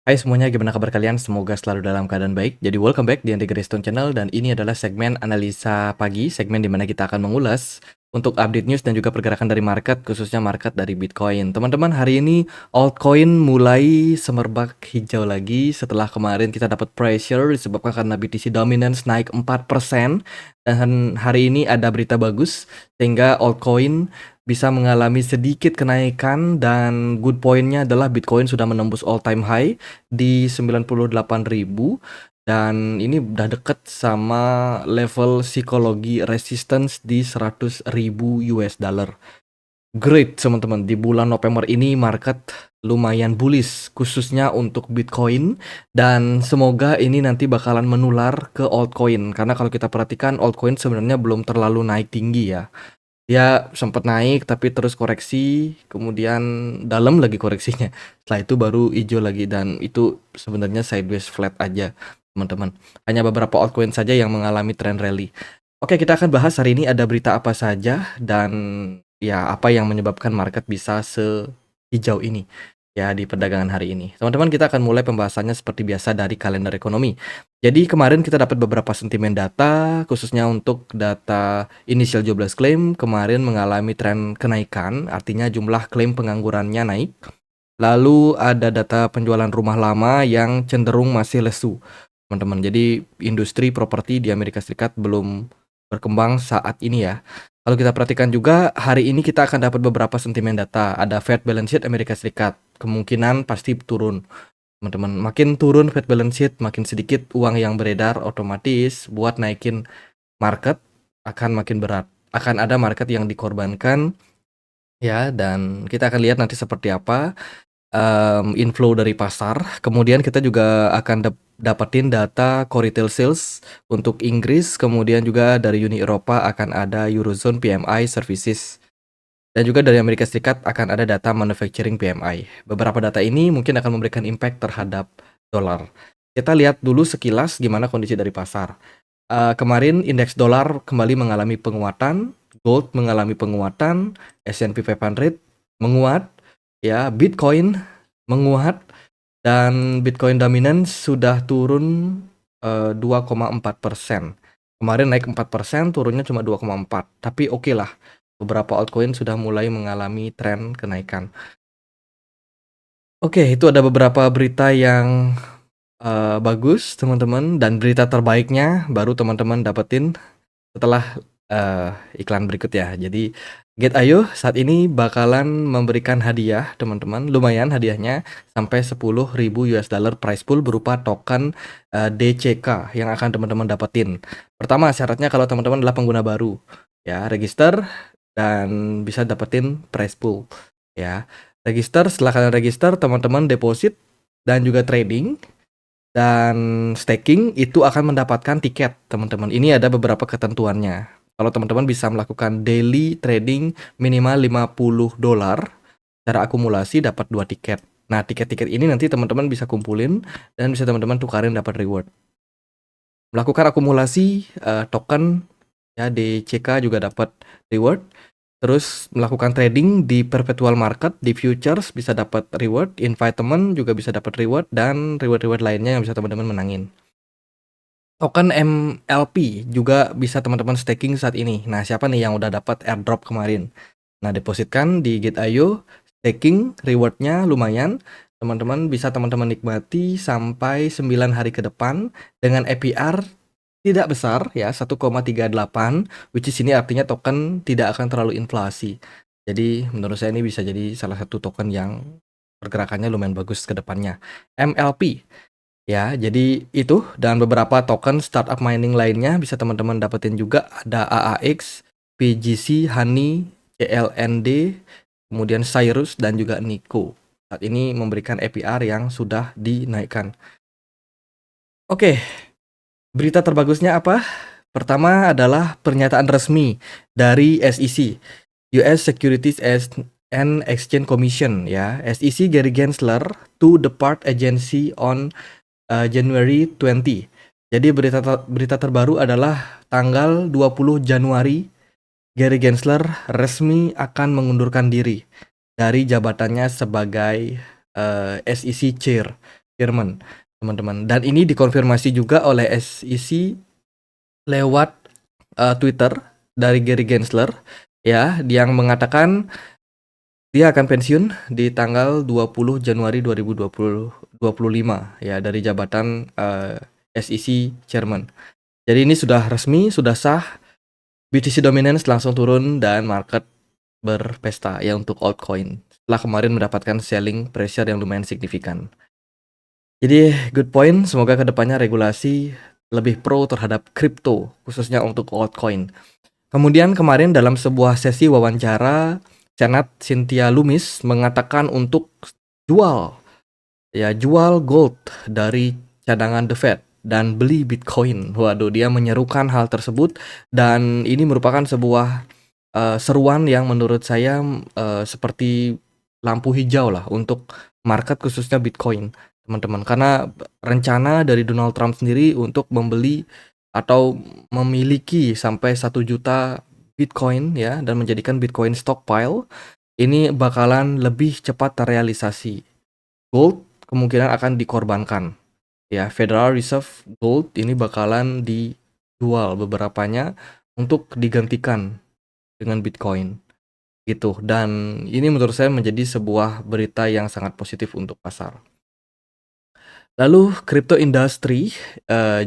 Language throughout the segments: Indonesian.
Hai semuanya, gimana kabar kalian? Semoga selalu dalam keadaan baik. Jadi welcome back di Andy Greystone Channel dan ini adalah segmen analisa pagi, segmen di mana kita akan mengulas untuk update news dan juga pergerakan dari market, khususnya market dari Bitcoin. Teman-teman, hari ini altcoin mulai semerbak hijau lagi setelah kemarin kita dapat pressure disebabkan karena BTC dominance naik 4% dan hari ini ada berita bagus sehingga altcoin bisa mengalami sedikit kenaikan dan good point-nya adalah Bitcoin sudah menembus all time high di 98.000 dan ini udah deket sama level psikologi resistance di 100.000 US dollar. Great teman-teman, di bulan November ini market lumayan bullish khususnya untuk Bitcoin dan semoga ini nanti bakalan menular ke altcoin karena kalau kita perhatikan altcoin sebenarnya belum terlalu naik tinggi ya. Ya sempat naik tapi terus koreksi, kemudian dalam lagi koreksinya. Setelah itu baru hijau lagi dan itu sebenarnya sideways flat aja, teman-teman. Hanya beberapa altcoin saja yang mengalami trend rally. Oke, kita akan bahas hari ini ada berita apa saja dan ya apa yang menyebabkan market bisa sehijau ini ya di perdagangan hari ini. Teman-teman, kita akan mulai pembahasannya seperti biasa dari kalender ekonomi. Jadi kemarin kita dapat beberapa sentimen data, khususnya untuk data initial jobless claim kemarin mengalami tren kenaikan, artinya jumlah klaim penganggurannya naik. Lalu ada data penjualan rumah lama yang cenderung masih lesu, teman-teman. Jadi industri properti di Amerika Serikat belum berkembang saat ini ya. Kalau kita perhatikan juga hari ini kita akan dapat beberapa sentimen data. Ada Fed balance sheet Amerika Serikat, kemungkinan pasti turun. Teman-teman, makin turun Fed balance sheet, makin sedikit uang yang beredar, otomatis buat naikin market akan makin berat. Akan ada market yang dikorbankan ya, dan kita akan lihat nanti seperti apa inflow dari pasar. Kemudian kita juga akan dapetin data core retail sales untuk Inggris, kemudian juga dari Uni Eropa akan ada Eurozone PMI Services. Dan juga dari Amerika Serikat akan ada data manufacturing PMI. Beberapa data ini mungkin akan memberikan impact terhadap dolar. Kita lihat dulu sekilas gimana kondisi dari pasar. Kemarin indeks dolar kembali mengalami penguatan, gold mengalami penguatan, S&P 500 menguat, ya, Bitcoin menguat, dan Bitcoin dominance sudah turun 2,4%. Kemarin naik 4%, turunnya cuma 2,4%. Tapi oke lah, beberapa altcoin sudah mulai mengalami tren kenaikan. Oke, itu ada beberapa berita yang bagus teman-teman, dan berita terbaiknya baru teman-teman dapetin setelah iklan berikut ya. Jadi Get.io saat ini bakalan memberikan hadiah teman-teman, lumayan hadiahnya sampai 10.000 US dollar prize pool berupa token DCK yang akan teman-teman dapetin. Pertama syaratnya kalau teman-teman adalah pengguna baru ya, register dan bisa dapetin prize pool ya. Register, setelah kalian register teman-teman deposit dan juga trading dan staking itu akan mendapatkan tiket, teman-teman. Ini ada beberapa ketentuannya. Kalau teman-teman bisa melakukan daily trading minimal $50 secara akumulasi dapat 2 tiket. Nah, tiket-tiket ini nanti teman-teman bisa kumpulin dan bisa teman-teman tukarin dapat reward. Melakukan akumulasi token ya DCK juga dapat reward. Terus melakukan trading di perpetual market, di futures bisa dapat reward, invite teman juga bisa dapat reward, dan reward-reward lainnya yang bisa teman-teman menangin. Token MLP juga bisa teman-teman staking saat ini. Nah, siapa nih yang udah dapat airdrop kemarin? Nah, depositkan di Get.io, staking, rewardnya lumayan. Teman-teman bisa teman-teman nikmati sampai 9 hari ke depan dengan APR tidak besar ya, 1,38, which is ini artinya token tidak akan terlalu inflasi. Jadi menurut saya ini bisa jadi salah satu token yang pergerakannya lumayan bagus ke depannya. MLP ya, jadi itu dan beberapa token startup mining lainnya bisa teman-teman dapetin juga. Ada AAX, PGC, Honey, CLND, kemudian Cyrus dan juga Nico. Saat ini memberikan APR yang sudah dinaikkan. Oke, berita terbagusnya apa? Pertama adalah pernyataan resmi dari SEC, US Securities and Exchange Commission ya. SEC Gary Gensler to depart agency on January 20. Jadi berita terbaru adalah tanggal 20 Januari Gary Gensler resmi akan mengundurkan diri dari jabatannya sebagai SEC Chair. Chairman, teman-teman. Dan ini dikonfirmasi juga oleh SEC lewat Twitter dari Gary Gensler ya, yang mengatakan dia akan pensiun di tanggal 20 Januari 2025 ya dari jabatan SEC Chairman. Jadi ini sudah resmi, sudah sah. BTC Dominance langsung turun dan market berpesta ya untuk altcoin. Setelah kemarin mendapatkan selling pressure yang lumayan signifikan. Jadi good point, semoga kedepannya regulasi lebih pro terhadap kripto, khususnya untuk altcoin. Kemudian kemarin dalam sebuah sesi wawancara, Senat Cynthia Lummis mengatakan untuk jual jual gold dari cadangan The Fed dan beli Bitcoin. Waduh, dia menyerukan hal tersebut dan ini merupakan sebuah seruan yang menurut saya seperti lampu hijau lah untuk market khususnya Bitcoin, teman-teman. Karena rencana dari Donald Trump sendiri untuk membeli atau memiliki sampai 1 juta Bitcoin ya dan menjadikan Bitcoin stockpile ini bakalan lebih cepat terrealisasi. Gold kemungkinan akan dikorbankan. Ya, Federal Reserve Gold ini bakalan dijual beberapanya untuk digantikan dengan Bitcoin gitu. Dan ini menurut saya menjadi sebuah berita yang sangat positif untuk pasar. Lalu crypto industry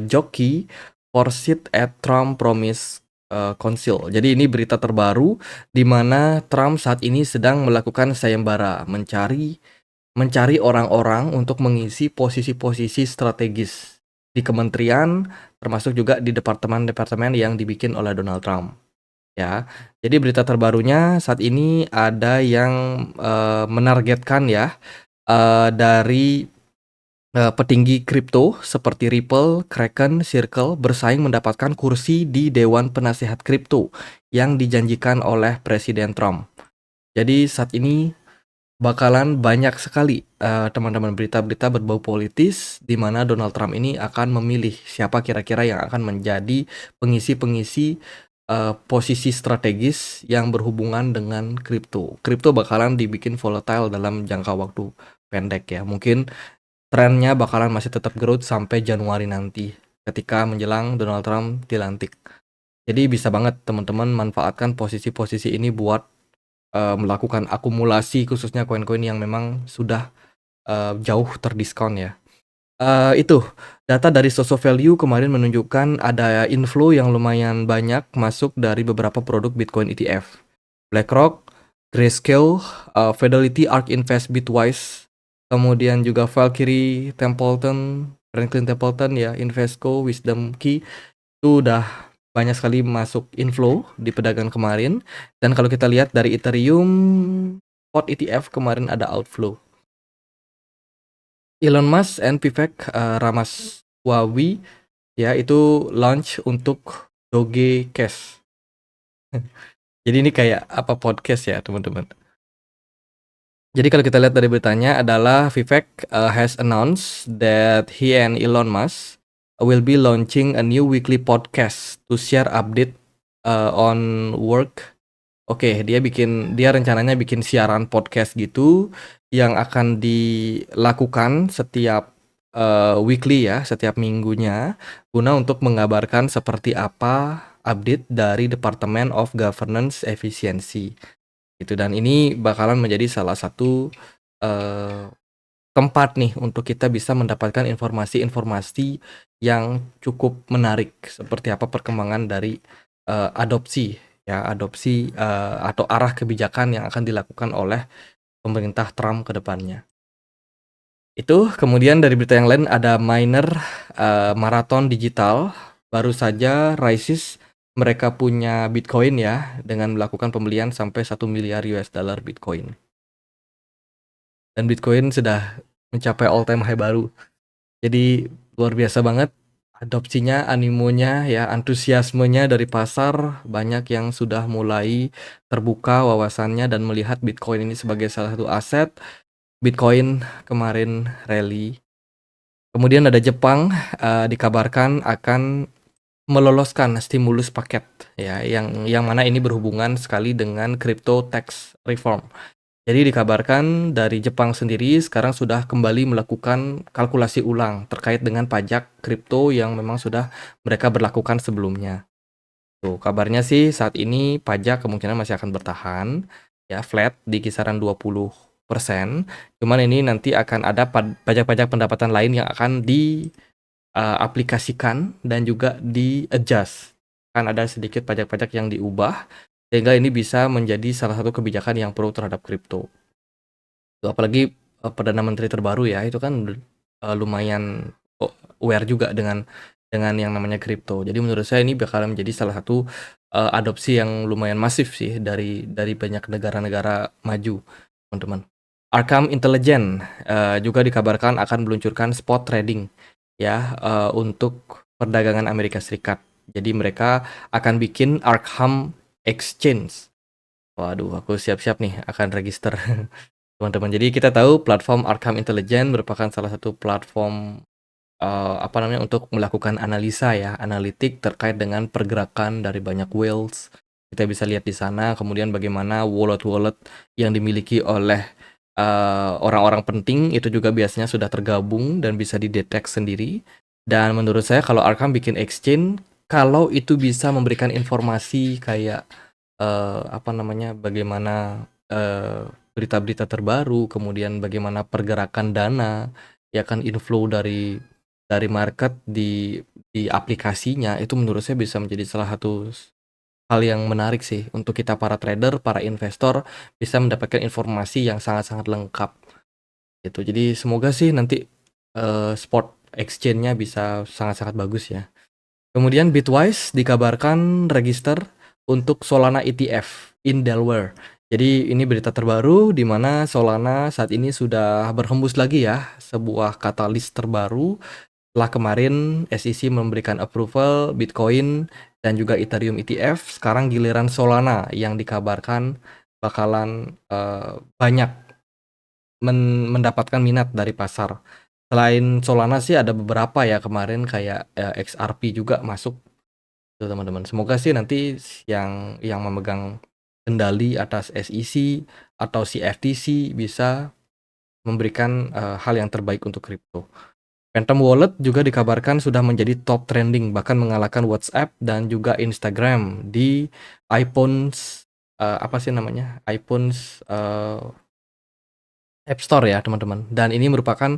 jockey for seat at Trump promise council. Jadi ini berita terbaru di mana Trump saat ini sedang melakukan sayembara mencari orang-orang untuk mengisi posisi-posisi strategis di kementerian, termasuk juga di departemen-departemen yang dibikin oleh Donald Trump. Ya, jadi berita terbarunya saat ini ada yang menargetkan ya dari petinggi kripto seperti Ripple, Kraken, Circle bersaing mendapatkan kursi di Dewan Penasehat Kripto yang dijanjikan oleh Presiden Trump. Jadi saat ini bakalan banyak sekali teman-teman berita-berita berbau politis di mana Donald Trump ini akan memilih siapa kira-kira yang akan menjadi pengisi-pengisi posisi strategis yang berhubungan dengan kripto. Kripto bakalan dibikin volatile dalam jangka waktu pendek ya. Mungkin trennya bakalan masih tetap growth sampai Januari nanti ketika menjelang Donald Trump dilantik. Jadi bisa banget teman-teman manfaatkan posisi-posisi ini buat melakukan akumulasi khususnya koin-koin yang memang sudah jauh terdiskon ya. Itu data dari Soso Value kemarin menunjukkan ada inflow yang lumayan banyak masuk dari beberapa produk Bitcoin ETF. BlackRock, Grayscale, Fidelity, ARK Invest, Bitwise, kemudian juga Valkyrie, Templeton, Franklin Templeton ya, Invesco, Wisdom Key itu udah banyak sekali masuk inflow di perdagangan kemarin. Dan kalau kita lihat dari Ethereum spot ETF kemarin ada outflow. Elon Musk and Vivek Ramaswamy ya itu launch untuk Doge Cash. Jadi ini kayak apa podcast ya teman-teman. Jadi kalau kita lihat dari beritanya adalah Vivek has announced that he and Elon Musk will be launching a new weekly podcast to share update on work. Oke, dia rencananya bikin siaran podcast gitu yang akan dilakukan setiap weekly ya, setiap minggunya guna untuk mengabarkan seperti apa update dari Department of Governance Efficiency. Gitu, dan ini bakalan menjadi salah satu tempat nih untuk kita bisa mendapatkan informasi-informasi yang cukup menarik seperti apa perkembangan dari adopsi atau arah kebijakan yang akan dilakukan oleh pemerintah Trump ke depannya. Itu kemudian dari berita yang lain ada miner Marathon Digital baru saja Rises mereka punya Bitcoin ya dengan melakukan pembelian sampai 1 miliar US dollar Bitcoin. Dan Bitcoin sudah mencapai all time high baru. Jadi luar biasa banget adopsinya, animonya ya, antusiasmenya dari pasar. Banyak yang sudah mulai terbuka wawasannya dan melihat Bitcoin ini sebagai salah satu aset. Bitcoin kemarin rally. Kemudian ada Jepang dikabarkan akan meloloskan stimulus paket ya yang mana ini berhubungan sekali dengan crypto tax reform. Jadi dikabarkan dari Jepang sendiri sekarang sudah kembali melakukan kalkulasi ulang terkait dengan pajak kripto yang memang sudah mereka berlakukan sebelumnya. Tuh, kabarnya sih saat ini pajak kemungkinan masih akan bertahan, ya flat di kisaran 20%. Cuman ini nanti akan ada pajak-pajak pendapatan lain yang akan aplikasikan dan juga di-adjust. Kan ada sedikit pajak-pajak yang diubah, sehingga ini bisa menjadi salah satu kebijakan yang pro terhadap kripto. Tuh, apalagi Perdana Menteri terbaru ya, itu kan lumayan aware juga dengan yang namanya kripto. Jadi menurut saya ini bakal menjadi salah satu adopsi yang lumayan masif sih dari banyak negara-negara maju, teman-teman. Arkham Intelligence juga dikabarkan akan meluncurkan spot trading ya untuk perdagangan Amerika Serikat. Jadi mereka akan bikin Arkham Exchange. Waduh, aku siap-siap nih akan register teman-teman. Jadi kita tahu platform Arkham Intelligence merupakan salah satu platform apa namanya, untuk melakukan analisa ya, analitik terkait dengan pergerakan dari banyak whales. Kita bisa lihat di sana, kemudian bagaimana wallet-wallet yang dimiliki oleh orang-orang penting itu juga biasanya sudah tergabung dan bisa dideteksi sendiri. Dan menurut saya kalau Arkham bikin exchange, kalau itu bisa memberikan informasi kayak apa namanya, bagaimana berita-berita terbaru, kemudian bagaimana pergerakan dana, ya kan inflow dari market di aplikasinya, itu menurut saya bisa menjadi salah satu hal yang menarik sih untuk kita para trader, para investor bisa mendapatkan informasi yang sangat-sangat lengkap gitu. Jadi semoga sih nanti spot exchange-nya bisa sangat-sangat bagus ya. Kemudian Bitwise dikabarkan register untuk Solana ETF in Delaware. Jadi ini berita terbaru di mana Solana saat ini sudah berhembus lagi ya, sebuah katalis terbaru setelah kemarin SEC memberikan approval Bitcoin dan juga Ethereum ETF. Sekarang giliran Solana yang dikabarkan bakalan banyak mendapatkan minat dari pasar. Selain Solana sih ada beberapa ya kemarin kayak XRP juga masuk tuh teman-teman. Semoga sih nanti yang memegang kendali atas SEC atau CFTC bisa memberikan hal yang terbaik untuk kripto. Phantom Wallet juga dikabarkan sudah menjadi top trending, bahkan mengalahkan WhatsApp dan juga Instagram di iPhones apa sih namanya? iPhones App Store ya, teman-teman. Dan ini merupakan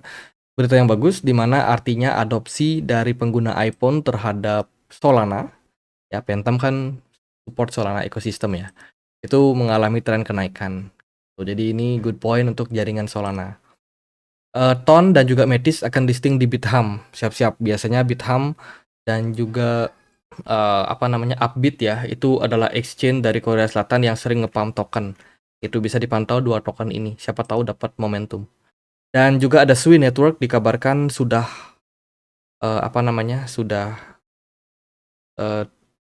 berita yang bagus di mana artinya adopsi dari pengguna iPhone terhadap Solana, ya Phantom kan support Solana ekosistem ya. Itu mengalami tren kenaikan. Jadi ini good point untuk jaringan Solana. Ton dan juga Metis akan listing di Bithumb. Siap-siap. Biasanya Bithumb dan juga apa namanya Upbit ya, itu adalah exchange dari Korea Selatan yang sering nge-pump token. Itu bisa dipantau dua token ini. Siapa tahu dapat momentum. Dan juga ada Sui Network dikabarkan sudah apa namanya sudah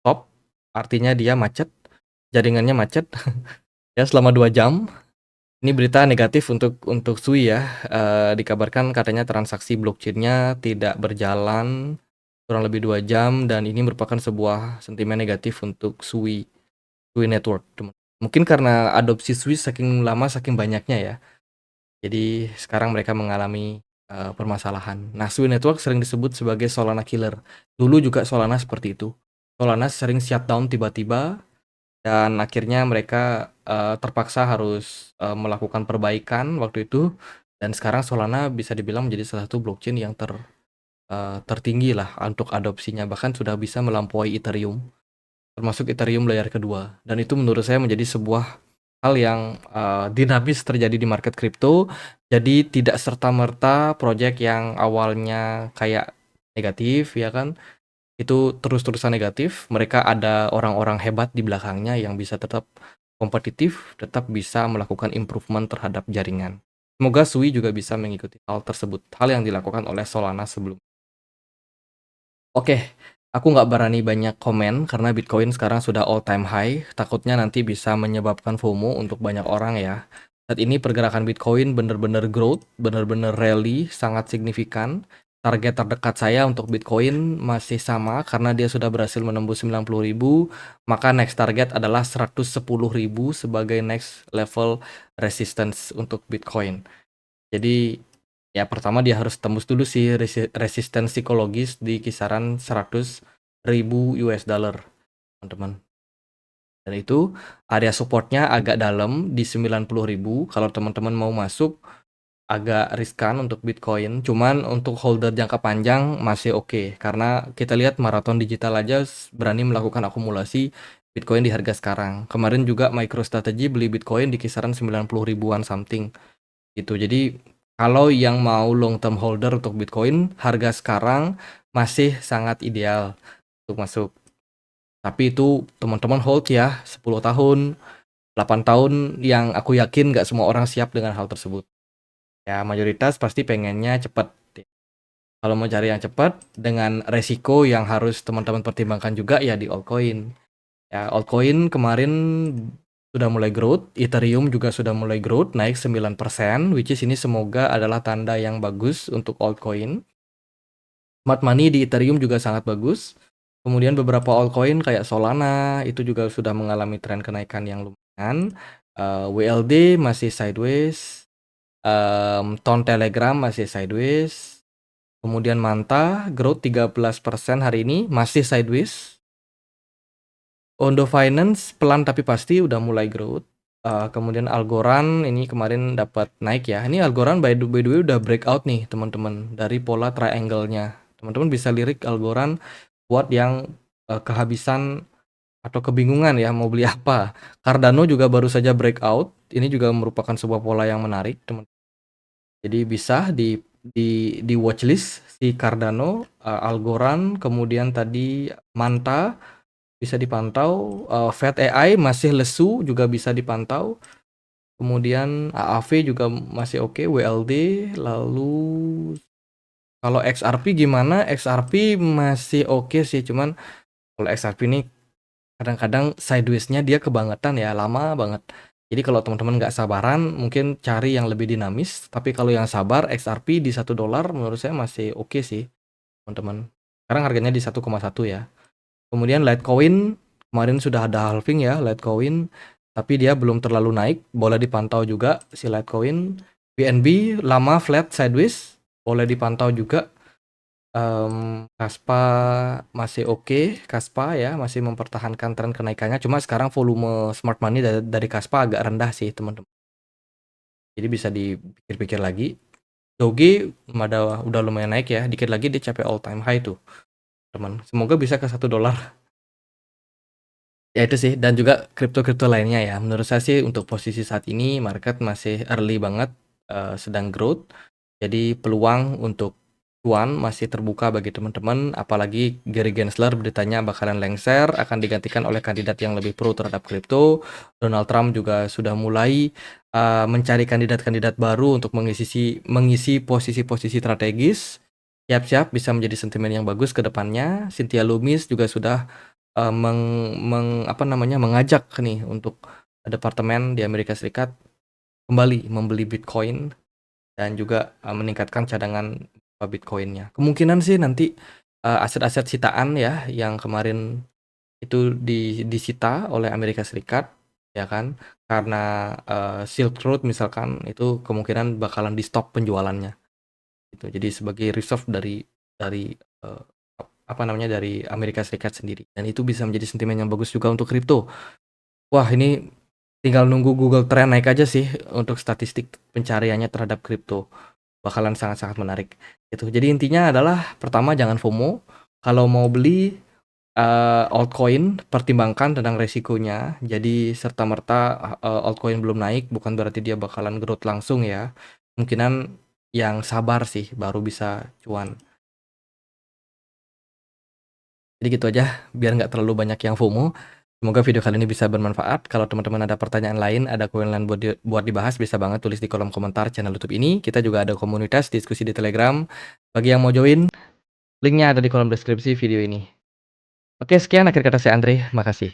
top. Artinya dia macet, jaringannya macet ya selama 2 jam. Ini berita negatif untuk Sui ya, dikabarkan katanya transaksi blockchain-nya tidak berjalan kurang lebih 2 jam dan ini merupakan sebuah sentimen negatif untuk Sui Network, teman. Mungkin karena adopsi Sui saking lama, saking banyaknya ya, jadi sekarang mereka mengalami permasalahan. Nah, Sui Network sering disebut sebagai Solana killer. Dulu juga Solana seperti itu. Solana sering shutdown tiba-tiba dan akhirnya mereka terpaksa harus melakukan perbaikan waktu itu dan sekarang Solana bisa dibilang menjadi salah satu blockchain yang tertinggi lah untuk adopsinya, bahkan sudah bisa melampaui Ethereum, termasuk Ethereum layer kedua. Dan itu menurut saya menjadi sebuah hal yang dinamis terjadi di market kripto. Jadi tidak serta-merta project yang awalnya kayak negatif ya kan, itu terus-terusan negatif. Mereka ada orang-orang hebat di belakangnya yang bisa tetap kompetitif, tetap bisa melakukan improvement terhadap jaringan. Semoga Sui juga bisa mengikuti hal tersebut, hal yang dilakukan oleh Solana sebelum. Oke, aku nggak berani banyak komen karena Bitcoin sekarang sudah all time high. Takutnya nanti bisa menyebabkan FOMO untuk banyak orang ya. Saat ini pergerakan Bitcoin benar-benar growth, benar-benar rally, sangat signifikan. target terdekat saya untuk Bitcoin masih sama karena dia sudah berhasil menembus 90.000, maka next target adalah 110.000 sebagai next level resistance untuk Bitcoin. Jadi ya pertama dia harus tembus dulu sih resistance psikologis di kisaran 100.000 US dollar, teman-teman. Dan itu area supportnya agak dalam di 90.000. Kalau teman-teman mau masuk agak riskan untuk Bitcoin, cuman untuk holder jangka panjang masih oke. Karena kita lihat Marathon Digital aja berani melakukan akumulasi Bitcoin di harga sekarang. Kemarin juga MicroStrategy beli Bitcoin di kisaran 90 ribuan something gitu. Jadi kalau yang mau long term holder untuk Bitcoin, harga sekarang masih sangat ideal untuk masuk. Tapi itu teman-teman hold ya 10 tahun, 8 tahun, yang aku yakin nggak semua orang siap dengan hal tersebut. Ya mayoritas pasti pengennya cepat. Kalau mau cari yang cepat dengan resiko yang harus teman-teman pertimbangkan juga ya di altcoin. Ya altcoin kemarin sudah mulai growth, Ethereum juga sudah mulai growth, naik 9%, which is ini semoga adalah tanda yang bagus untuk altcoin. Smart money di Ethereum juga sangat bagus. Kemudian beberapa altcoin kayak Solana itu juga sudah mengalami tren kenaikan yang lumayan. WLD masih sideways, Ton Telegram masih sideways. Kemudian Manta growth 13% hari ini masih sideways. Ondo Finance pelan tapi pasti udah mulai growth. Kemudian Algorand ini kemarin dapat naik ya. Ini Algorand by the way udah breakout nih teman-teman dari pola triangle-nya. Teman-teman bisa lirik Algorand buat yang kehabisan atau kebingungan ya mau beli apa. Cardano juga baru saja breakout. Ini juga merupakan sebuah pola yang menarik, teman. Jadi bisa di watchlist si Cardano, Algorand, kemudian tadi Manta bisa dipantau, Fed AI masih lesu juga bisa dipantau. Kemudian AAV juga masih oke, WLD, lalu kalau XRP gimana? XRP masih oke sih, cuman kalau XRP ini kadang-kadang sideways-nya dia kebangetan ya, lama banget. Jadi kalau teman-teman nggak sabaran, mungkin cari yang lebih dinamis. Tapi kalau yang sabar, XRP di $1 menurut saya masih oke sih, teman-teman. Sekarang harganya di 1,1 ya. Kemudian Litecoin, kemarin sudah ada halving ya, Litecoin. Tapi dia belum terlalu naik, boleh dipantau juga si Litecoin. BNB lama flat sideways, boleh dipantau juga. Kaspa masih oke, Kaspa ya masih mempertahankan tren kenaikannya, cuma sekarang volume smart money dari Kaspa agak rendah sih teman-teman. Jadi bisa dipikir-pikir lagi. Doge udah lumayan naik ya, dikit lagi dia capai all time high tuh teman. Semoga bisa ke $1. Ya itu sih, dan juga kripto-kripto lainnya ya. Menurut saya sih untuk posisi saat ini market masih early banget, sedang growth. Jadi peluang untuk cuan masih terbuka bagi teman-teman, apalagi Gary Gensler beritanya bakalan lengser, akan digantikan oleh kandidat yang lebih pro terhadap kripto. Donald Trump juga sudah mulai mencari kandidat-kandidat baru untuk mengisi posisi-posisi strategis. Siap-siap bisa menjadi sentimen yang bagus ke depannya. Cynthia Lummis juga sudah mengajak nih untuk departemen di Amerika Serikat kembali membeli Bitcoin dan juga meningkatkan cadangan Bitcoin-nya. Kemungkinan sih nanti aset-aset sitaan ya yang kemarin itu disita oleh Amerika Serikat ya kan, karena Silk Road misalkan, itu kemungkinan bakalan di stop penjualannya gitu. Jadi sebagai reserve dari dari Amerika Serikat sendiri, dan itu bisa menjadi sentimen yang bagus juga untuk kripto. Wah, ini tinggal nunggu Google Trend naik aja sih untuk statistik pencariannya terhadap kripto. Bakalan sangat-sangat menarik gitu. Jadi intinya adalah pertama jangan FOMO. Kalau mau beli altcoin, pertimbangkan tentang resikonya. Jadi serta-merta altcoin belum naik bukan berarti dia bakalan growth langsung ya. Kemungkinan yang sabar sih baru bisa cuan. Jadi gitu aja, biar nggak terlalu banyak yang FOMO. Semoga video kali ini bisa bermanfaat. Kalau teman-teman ada pertanyaan lain, ada koin lain buat dibahas, bisa banget tulis di kolom komentar channel YouTube ini. Kita juga ada komunitas diskusi di Telegram. Bagi yang mau join, linknya ada di kolom deskripsi video ini. Oke, sekian akhir kata saya Andre. Makasih.